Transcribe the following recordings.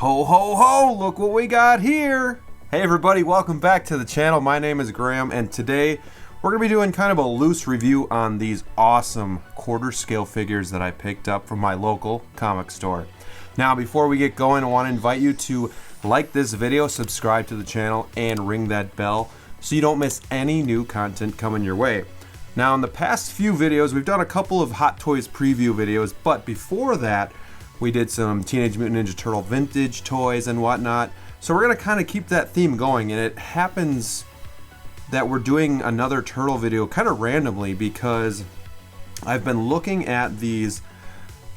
Ho ho ho, look what we got here. Hey everybody, welcome back to the channel. My name is Graham and today we're going to be doing kind of a loose review on these awesome quarter scale figures that I picked up from my local comic store. Now before we get going, I want to invite you to like this video, subscribe to the channel, and ring that bell so you don't miss any new content coming your way. Now in the past few videos, we've done a couple of Hot Toys preview videos, but before that, we did some Teenage Mutant Ninja Turtle vintage toys and whatnot. So we're going to kind of keep that theme going, and it happens that we're doing another turtle video kind of randomly because I've been looking at these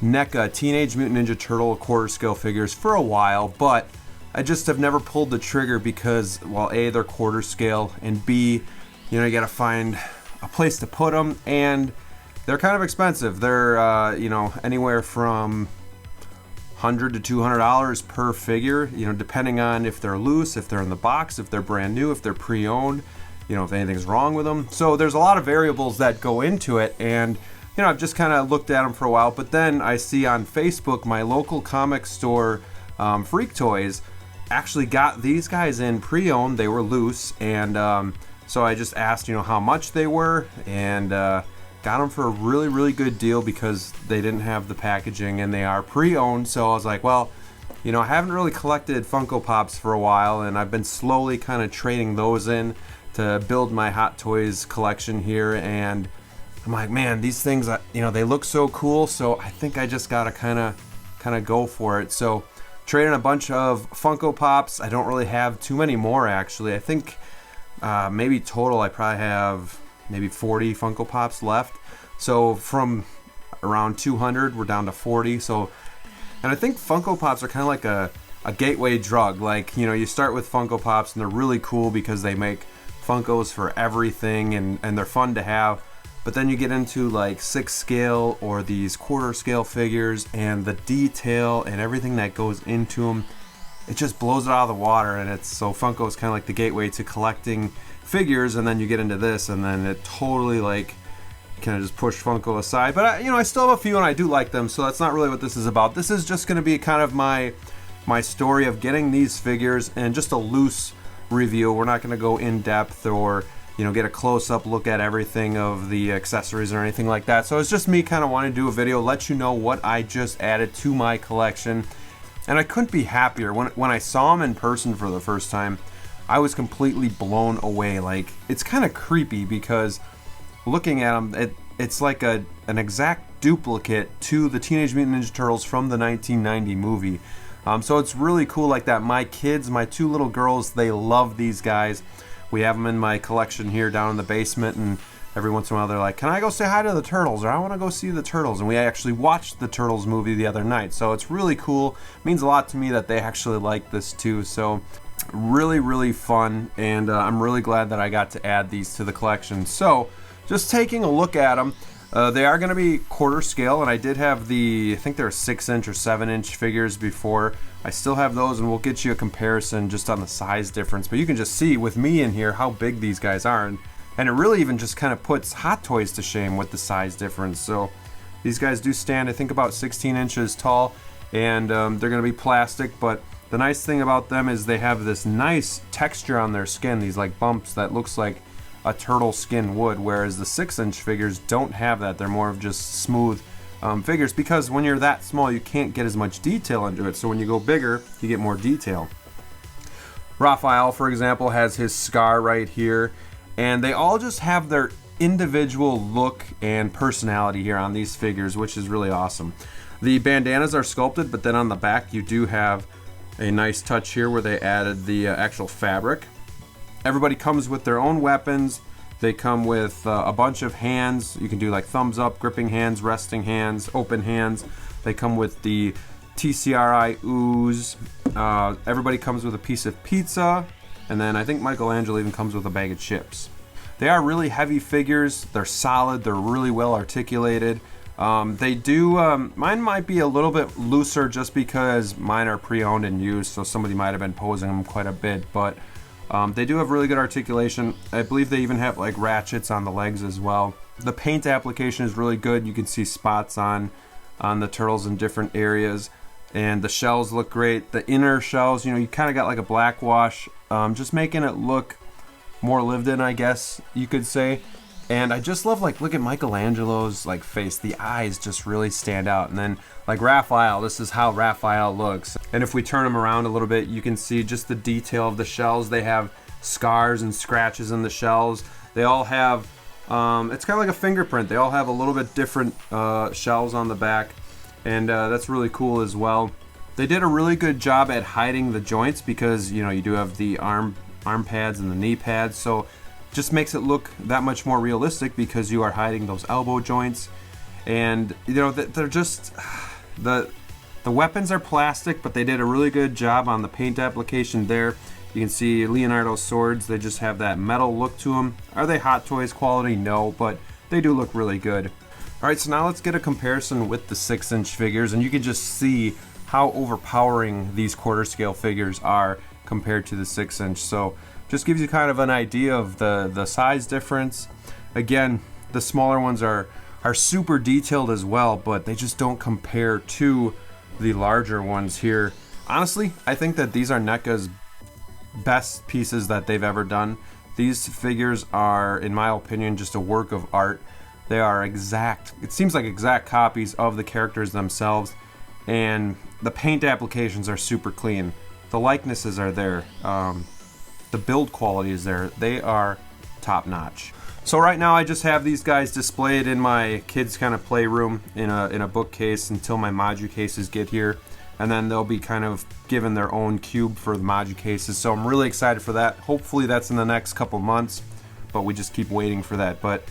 NECA Teenage Mutant Ninja Turtle quarter scale figures for a while, but I just have never pulled the trigger because, well, A, they're quarter scale, and B, you know, you got to find a place to put them, and they're kind of expensive. They're, you know, anywhere from $100 to $200 per figure, you know, depending on if they're loose, if they're in the box, if they're brand new, if they're pre-owned, you know, if anything's wrong with them. So there's a lot of variables that go into it, and you know, I've just kind of looked at them for a while, but then I see on Facebook my local comic store, Freak Toys, actually got these guys in pre-owned. They were loose, and so I just asked, you know, how much they were, and got them for a really good deal because they didn't have the packaging and they are pre-owned. So I was like, well, you know, I haven't really collected Funko Pops for a while, and I've been slowly kind of trading those in to build my Hot Toys collection here, and I'm like, man, these things, you know, they look so cool, so I think I just gotta kind of go for it. So trading a bunch of Funko Pops. I don't really have too many more, actually. I think maybe total I probably have maybe 40 Funko Pops left. So from around 200, we're down to 40. So, and I think Funko Pops are kind of like a gateway drug. Like, you know, you start with Funko Pops and they're really cool because they make Funkos for everything, and they're fun to have. But then you get into like 6 scale or these quarter scale figures, and the detail and everything that goes into them, it just blows it out of the water. And it's so Funko is kind of like the gateway to collecting figures, and then you get into this, and then it totally like kind of just push Funko aside. But you know, I still have a few and I do like them, so that's not really what this is about. This is just going to be kind of my story of getting these figures and just a loose review. We're not going to go in depth or, you know, get a close-up look at everything of the accessories or anything like that. So it's just me kind of wanting to do a video, let you know what I just added to my collection. And I couldn't be happier. When I saw them in person for the first time, I was completely blown away. Like, it's kind of creepy because looking at them, it's like an exact duplicate to the Teenage Mutant Ninja Turtles from the 1990 movie. So it's really cool like that. My kids, my 2 little girls, they love these guys. We have them in my collection here down in the basement, and every once in a while they're like, can I go say hi to the Turtles? Or I want to go see the Turtles. And we actually watched the Turtles movie the other night. So it's really cool. It means a lot to me that they actually like this too. So really fun, and I'm really glad that I got to add these to the collection. So just taking a look at them, they are going to be quarter scale, and I did have I think they're 6-inch or 7-inch figures before. I still have those, and we'll get you a comparison just on the size difference, but you can just see with me in here how big these guys are, and it really even just kind of puts Hot Toys to shame with the size difference. So these guys do stand, I think, about 16 inches tall, and they're going to be plastic, but the nice thing about them is they have this nice texture on their skin, these like bumps that looks like a turtle skin would, whereas the 6-inch figures don't have that. They're more of just smooth figures, because when you're that small you can't get as much detail into it, so when you go bigger you get more detail. Raphael, for example, has his scar right here, and they all just have their individual look and personality here on these figures, which is really awesome. The bandanas are sculpted, but then on the back you do have a nice touch here where they added the actual fabric. Everybody comes with their own weapons. They come with a bunch of hands. You can do like thumbs up, gripping hands, resting hands, open hands. They come with the TCRI ooze. Everybody comes with a piece of pizza, and then I think Michelangelo even comes with a bag of chips. They are really heavy figures. They're solid. They're really well articulated. They do, mine might be a little bit looser just because mine are pre-owned and used, so somebody might have been posing them quite a bit, but they do have really good articulation. I believe they even have like ratchets on the legs as well. The paint application is really good. You can see spots on the turtles in different areas. and the shells look great. The inner shells, you know, you kind of got like a black wash, just making it look more lived in, I guess you could say. And I just love, like, look at Michelangelo's like face. The eyes just really stand out. And then like Raphael, this is how Raphael looks. And if we turn him around a little bit, you can see just the detail of the shells. They have scars and scratches in the shells. They all have, it's kind of like a fingerprint. They all have a little bit different shells on the back. And that's really cool as well. They did a really good job at hiding the joints because, you know, you do have the arm pads and the knee pads. So just makes it look that much more realistic because you are hiding those elbow joints. And you know, they're just, the weapons are plastic, but they did a really good job on the paint application there. You can see Leonardo's swords, they just have that metal look to them. Are they Hot Toys quality? No, but they do look really good. Alright, so now let's get a comparison with the 6-inch figures, and you can just see how overpowering these quarter scale figures are compared to the 6-inch. So just gives you kind of an idea of the size difference. Again, the smaller ones are super detailed as well, but they just don't compare to the larger ones here. Honestly, I think that these are NECA's best pieces that they've ever done. These figures are, in my opinion, just a work of art. They are exact, it seems like exact copies of the characters themselves, and the paint applications are super clean. The likenesses are there. The build quality is there. They are top notch. So right now I just have these guys displayed in my kids' kind of playroom in a bookcase until my Maju cases get here, and then they'll be kind of given their own cube for the Maju cases. So I'm really excited for that. Hopefully that's in the next couple months, but we just keep waiting for that. But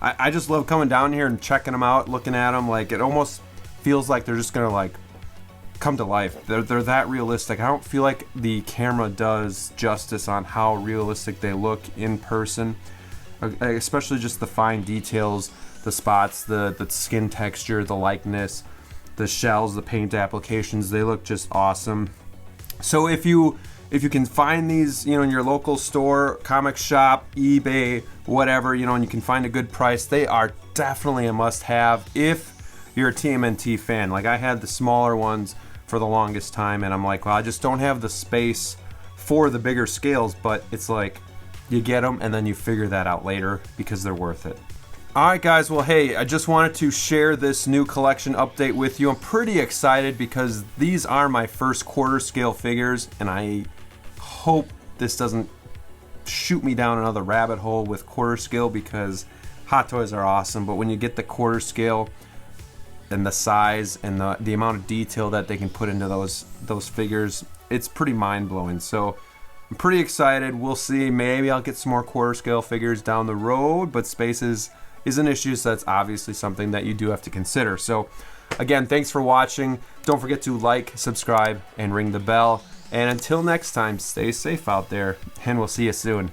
I just love coming down here and checking them out, looking at them. Like, it almost feels like they're just gonna like come to life. They're that realistic. I don't feel like the camera does justice on how realistic they look in person, especially just the fine details, the spots, the skin texture, the likeness, the shells, the paint applications. They look just awesome. So if you can find these, you know, in your local store, comic shop, eBay, whatever, you know, and you can find a good price, they are definitely a must-have if you're a TMNT fan. Like, I had the smaller ones for the longest time, and I'm like, well, I just don't have the space for the bigger scales. But it's like, you get them and then you figure that out later because they're worth it. Alright guys, well hey, I just wanted to share this new collection update with you. I'm pretty excited because these are my first quarter scale figures, and I hope this doesn't shoot me down another rabbit hole with quarter scale, because Hot Toys are awesome, but when you get the quarter scale and the size and the amount of detail that they can put into those figures, it's pretty mind-blowing. So I'm pretty excited. We'll see. Maybe I'll get some more quarter scale figures down the road, but space is an issue, so that's obviously something that you do have to consider. So again, thanks for watching. Don't forget to like, subscribe, and ring the bell. And until next time, stay safe out there, and we'll see you soon.